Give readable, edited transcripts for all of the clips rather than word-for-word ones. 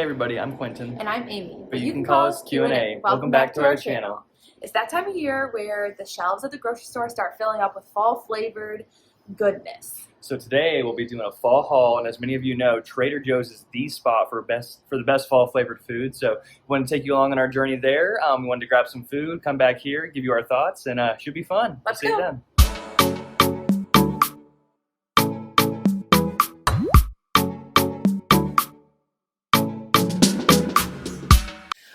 everybody, I'm Quentin. And I'm Amy. But you can call us Q&A. Welcome back to our channel. It's that time of year where the shelves at the grocery store start filling up with fall flavored goodness. So today we'll be doing a fall haul, and as many of you know, Trader Joe's is the spot for the best fall flavored food. So we want to take you along on our journey there. We wanted to grab some food, come back here, give you our thoughts, and should be fun. Let's see you go. then.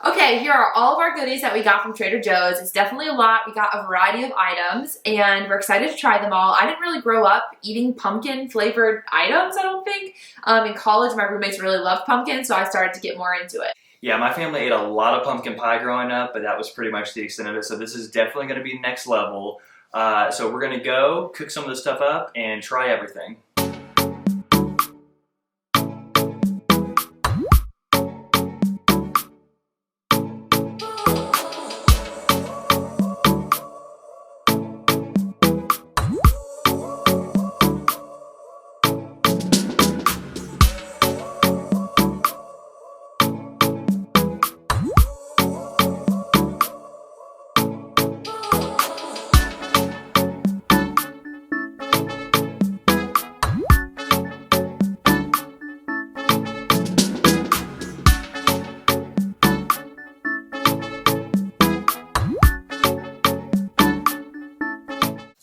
Okay, here are all of our goodies that we got from Trader Joe's. It's definitely a lot. We got a variety of items, and we're excited to try them all. I didn't really grow up eating pumpkin-flavored items, I don't think. In college, my roommates really loved pumpkin, so I started to get more into it. Yeah, my family ate a lot of pumpkin pie growing up, but that was pretty much the extent of it, so this is definitely going to be next level. So we're going to go cook some of this stuff up and try everything.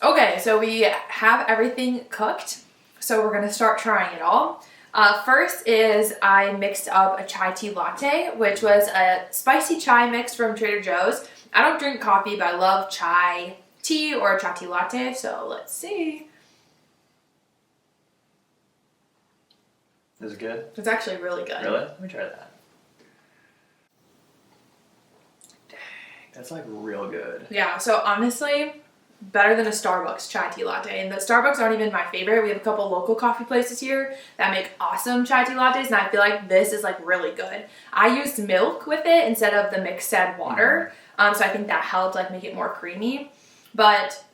Okay, so we have everything cooked, so we're gonna start trying it all. First is I mixed up a chai tea latte, which was a spicy chai mix from Trader Joe's. I don't drink coffee, but I love chai tea or chai tea latte, so let's see. Is it good? It's actually really good. Really? Let me try that. Dang, that's like real good. Yeah, so honestly, better than a Starbucks chai tea latte. And the Starbucks aren't even my favorite. We have a couple local coffee places here that make awesome chai tea lattes, and I feel like this is like really good. I used milk with it instead of the mixed water, so I think that helped like make it more creamy. But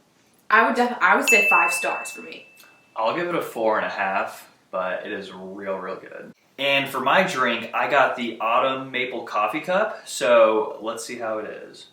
I would say 5 stars for me. I'll give it a 4.5, but it is real good. And for my drink, I got the Autumn Maple Coffee Cup, so let's see how it is.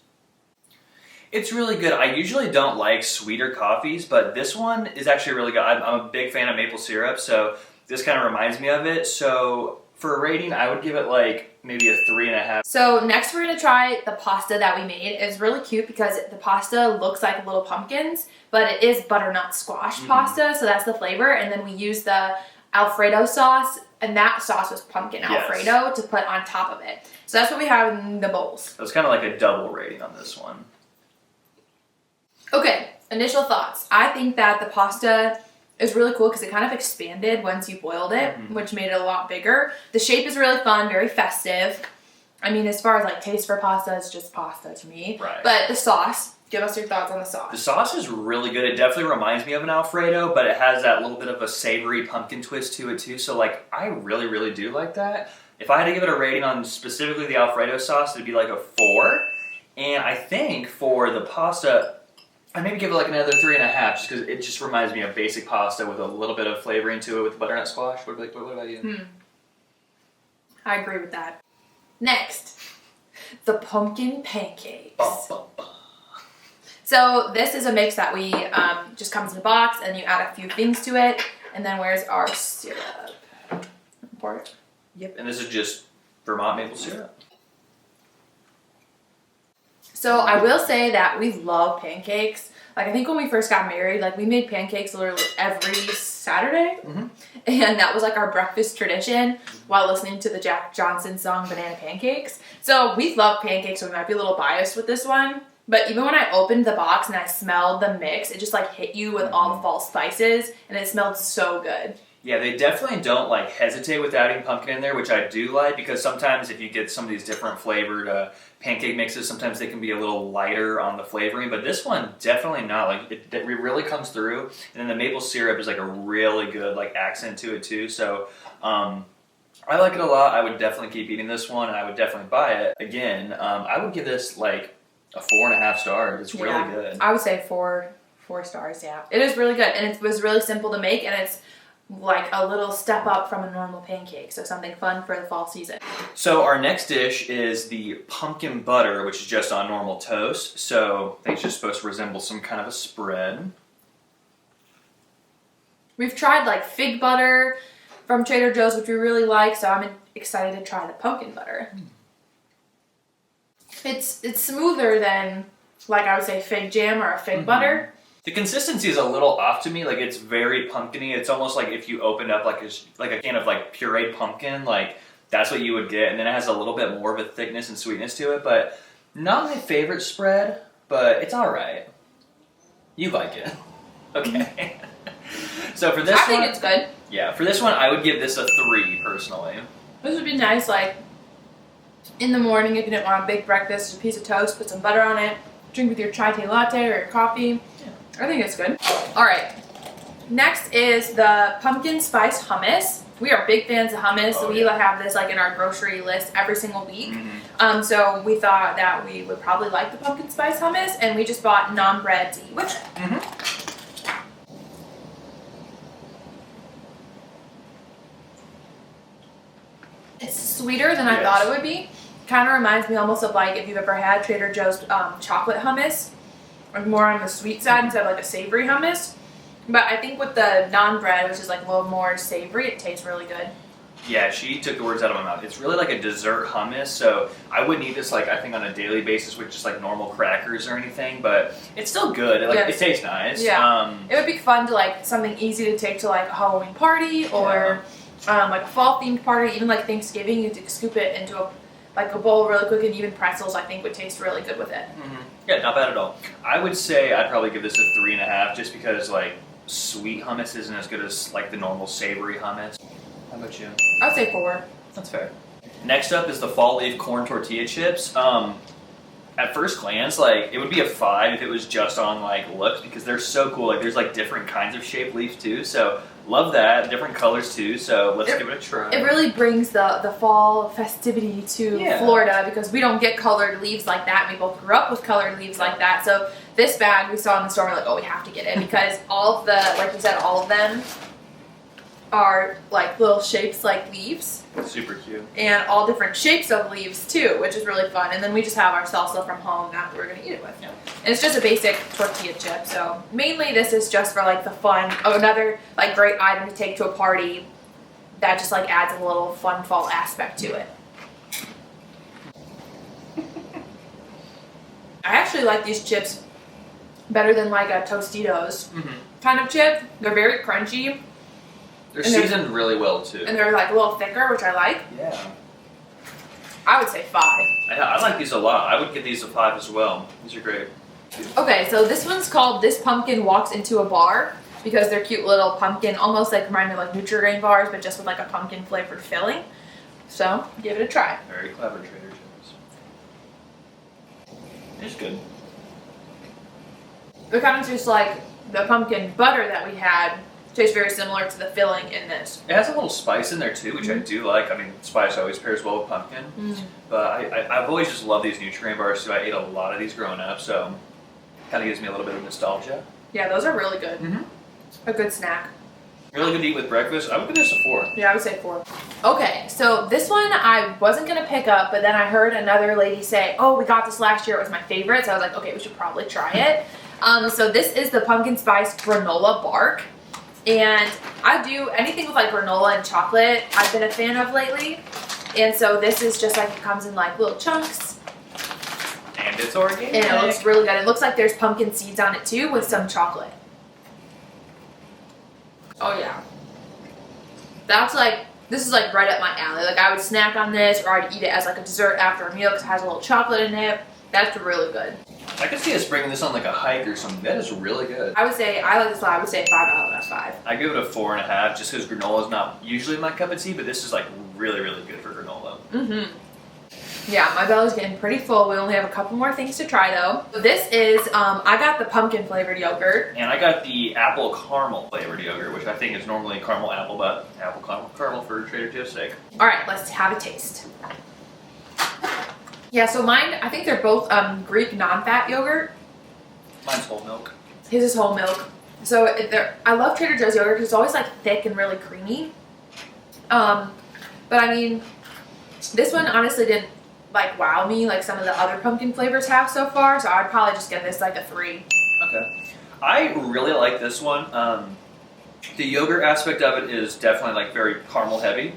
It's really good. I usually don't like sweeter coffees, but this one is actually really good. I'm a big fan of maple syrup, so this kind of reminds me of it. So for a rating, I would give it like maybe a 3.5. So next we're gonna try the pasta that we made. It's really cute because the pasta looks like little pumpkins, but it is butternut squash pasta, so that's the flavor. And then we use the Alfredo sauce, and that sauce was pumpkin Alfredo to put on top of it. So that's what we have in the bowls. So it's kind of like a double rating on this one. Okay, initial thoughts. I think that the pasta is really cool because it kind of expanded once you boiled it, which made it a lot bigger. The shape is really fun, very festive. I mean, as far as like taste for pasta, it's just pasta to me. Right. But the sauce, give us your thoughts on the sauce. The sauce is really good. It definitely reminds me of an Alfredo, but it has that little bit of a savory pumpkin twist to it too. So like, I really do like that. If I had to give it a rating on specifically the Alfredo sauce, it'd be like a 4. And I think for the pasta, I'd maybe give it like another 3.5, just because it just reminds me of basic pasta with a little bit of flavoring to it with butternut squash. What about you? I agree with that. Next, the pumpkin pancakes. So this is a mix that we just comes in a box, and you add a few things to it. And then where's our syrup? Pour it. Yep, and this is just Vermont maple syrup. So I will say that we love pancakes. Like I think when we first got married, like we made pancakes literally every Saturday. And that was like our breakfast tradition while listening to the Jack Johnson song Banana Pancakes. So we love pancakes, so we might be a little biased with this one. But even when I opened the box and I smelled the mix, it just like hit you with all the fall spices, and it smelled so good. Yeah, they definitely don't like hesitate with adding pumpkin in there, which I do like, because sometimes if you get some of these different flavored pancake mixes, sometimes they can be a little lighter on the flavoring, but this one definitely not. Like it really comes through, and then the maple syrup is like a really good like accent to it too. So I like it a lot. I would definitely keep eating this one, and I would definitely buy it again. I would give this like a 4.5 stars. It's really good. I would say 4 stars. Yeah, it is really good, and it was really simple to make, and it's like a little step up from a normal pancake. So something fun for the fall season. So our next dish is the pumpkin butter, which is just on normal toast. So I think it's just supposed to resemble some kind of a spread. We've tried like fig butter from Trader Joe's, which we really like, so I'm excited to try the pumpkin butter. It's smoother than, like I would say, fig jam or a fig butter. The consistency is a little off to me. Like, it's very pumpkin-y. It's almost like if you opened up like a can of like pureed pumpkin, like that's what you would get. And then it has a little bit more of a thickness and sweetness to it, but not my favorite spread, but it's all right. You like it. Okay. So for this I think it's good. Yeah, for this one, I would give this a 3, personally. This would be nice, like, in the morning if you didn't want a big breakfast, a piece of toast, put some butter on it, drink with your chai tea latte or your coffee. I think it's good. All right. Next is the pumpkin spice hummus. We are big fans of hummus. Oh, we have this like in our grocery list every single week. So we thought that we would probably like the pumpkin spice hummus, and we just bought naan bread to eat with it. It's sweeter than I thought it would be. Kind of reminds me almost of like if you've ever had Trader Joe's chocolate hummus, or more on the sweet side instead of like a savory hummus. But I think with the naan bread, which is like a little more savory, it tastes really good. Yeah, she took the words out of my mouth. It's really like a dessert hummus, so I wouldn't eat this like I think on a daily basis with just like normal crackers or anything, but it's still good. It tastes nice. Yeah. It would be fun to like something easy to take to like a Halloween party or like a fall themed party, even like Thanksgiving. You could scoop it into a bowl really quick, and even pretzels I think would taste really good with it. Yeah, not bad at all. I would say I'd probably give this a 3.5 just because like sweet hummus isn't as good as like the normal savory hummus. How about you? I'd say 4. That's fair. Next up is the fall leaf corn tortilla chips. At first glance, like it would be a 5 if it was just on like looks because they're so cool. Like there's like different kinds of shaped leaf too, so love that. Different colors too, so let's give it a try. It really brings the fall festivity to Florida because we don't get colored leaves like that. We both grew up with colored leaves like that. So this bag we saw in the store, we're like, oh, we have to get it because all of the, like you said, all of them are like little shapes like leaves. Super cute. And all different shapes of leaves too, which is really fun. And then we just have our salsa from home that we're gonna eat it with. And it's just a basic tortilla chip. So mainly this is just for like the fun. Oh, another like great item to take to a party that just like adds a little fun fall aspect to it. I actually like these chips better than like a Tostitos kind of chip. They're very crunchy. They're seasoned really well too. And they're like a little thicker, which I like. Yeah. I would say 5. I like these a lot. I would give these a 5 as well. These are great. Okay, so this one's called This Pumpkin Walks Into a Bar because they're cute little pumpkin, almost like remind me of like Nutri-Grain bars, but just with like a pumpkin flavored filling. So give it a try. Very clever, Trader Joe's. It's good. They're kind of just like the pumpkin butter that we had. Tastes very similar to the filling in this. It has a little spice in there too, which I do like. I mean, spice always pairs well with pumpkin. But I've always just loved these Nutri-Grain bars too. I ate a lot of these growing up, so kind of gives me a little bit of nostalgia. Yeah, those are really good. A good snack. Really good to eat with breakfast. I would give this a 4. Yeah, I would say 4. Okay, so this one I wasn't going to pick up, but then I heard another lady say, oh, we got this last year. It was my favorite. So I was like, okay, we should probably try it. So this is the pumpkin spice granola bark. And I do anything with like granola and chocolate I've been a fan of lately. And so this is just like it comes in like little chunks. And it's organic. And it looks really good. It looks like there's pumpkin seeds on it too with some chocolate. Oh yeah. That's like, this is like right up my alley. Like I would snack on this or I'd eat it as like a dessert after a meal because it has a little chocolate in it. That's really good. I could see us bringing this on like a hike or something. That is really good. I would say, I like this one. I would say 5 out of 5. I give it a 4.5 just because granola is not usually my cup of tea, but this is like really, really good for granola. Yeah, my belly's getting pretty full. We only have a couple more things to try though. This is, I got the pumpkin flavored yogurt. And I got the apple caramel flavored yogurt, which I think is normally caramel apple, but apple caramel for Trader Joe's sake. All right, let's have a taste. Yeah, so mine, I think they're both Greek non-fat yogurt. Mine's whole milk. His is whole milk. So I love Trader Joe's yogurt because it's always like thick and really creamy. But I mean, this one honestly didn't like wow me like some of the other pumpkin flavors have so far. So I'd probably just give this like a 3. Okay. I really like this one. The yogurt aspect of it is definitely like very caramel heavy,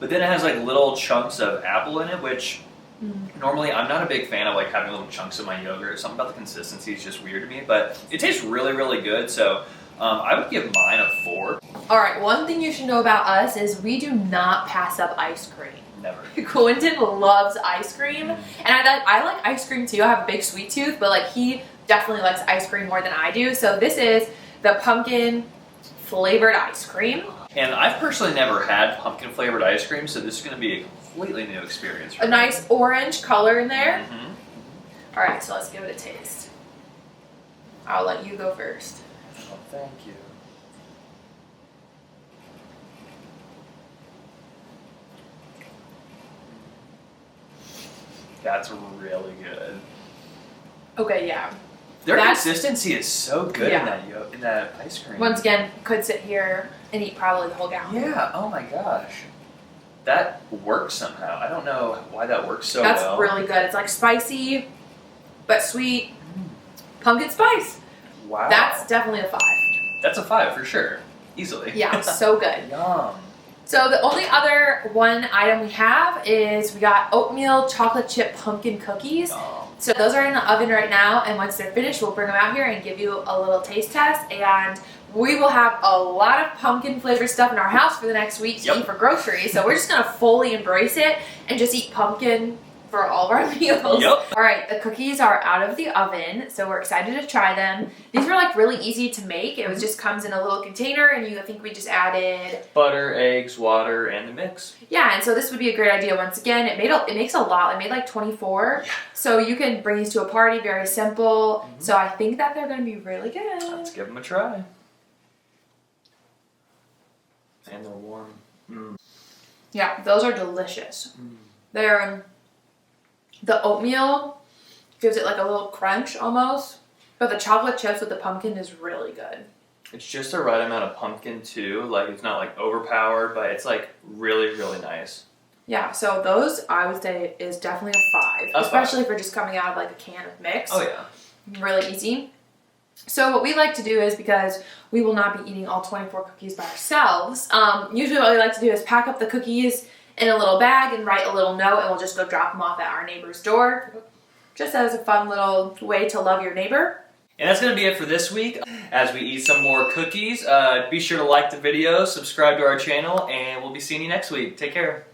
but then it has like little chunks of apple in it, which normally I'm not a big fan of like having little chunks of my yogurt. Something about the consistency is just weird to me, but it tastes really, really good. So I would give mine a 4. All right, one thing you should know about us is we do not pass up ice cream. Never. Quentin loves ice cream, and I like ice cream too. I have a big sweet tooth, but like he definitely likes ice cream more than I do. So this is the pumpkin flavored ice cream. And I've personally never had pumpkin flavored ice cream, so this is going to be a completely new experience for A me. nice orange color in there. Mm-hmm. All right, so let's give it a taste. I'll let you go first. Oh, thank you. That's really good. Okay, yeah. Their That's- consistency is so good Yeah. in that ice cream. Once again, could sit here and eat probably the whole gallon. Yeah, oh my gosh. That works somehow. I don't know why that works so That's well. really good. It's like spicy, but sweet. Pumpkin spice. Wow. That's definitely a 5. That's a 5 for sure. Easily. Yeah, so good. Yum. So the only other one item we have is we got oatmeal chocolate chip pumpkin cookies. Yum. So those are in the oven right now, and once they're finished, we'll bring them out here and give you a little taste test. And we will have a lot of pumpkin flavored stuff in our house for the next week to Yep. eat for groceries. So we're just gonna fully embrace it and just eat pumpkin for all of our meals. Yep. All right, the cookies are out of the oven, so we're excited to try them. These were like really easy to make. It was just comes in a little container, and I think we just added Butter, eggs, water, and the mix. yeah, and so this would be a great idea. Once again, it makes a lot. I made like 24, so you can bring these to a party. Very simple. So I think that they're going to be really good. Let's give them a try. And they're warm. Mm. Yeah, those are delicious. Mm. They're the oatmeal gives it like a little crunch almost, but the chocolate chips with the pumpkin is really good. It's just the right amount of pumpkin too. Like it's not like overpowered, but it's like really, really nice. Yeah, so those I would say is definitely a 5, A 5. especially for just coming out of like a can of mix. Oh yeah. Really easy. So what we like to do is, because we will not be eating all 24 cookies by ourselves, usually what we like to do is pack up the cookies in a little bag and write a little note, and we'll just go drop them off at our neighbor's door, just as a fun little way to love your neighbor. And that's going to be it for this week. As we eat some more cookies, be sure to like the video, subscribe to our channel, and we'll be seeing you next week. Take care.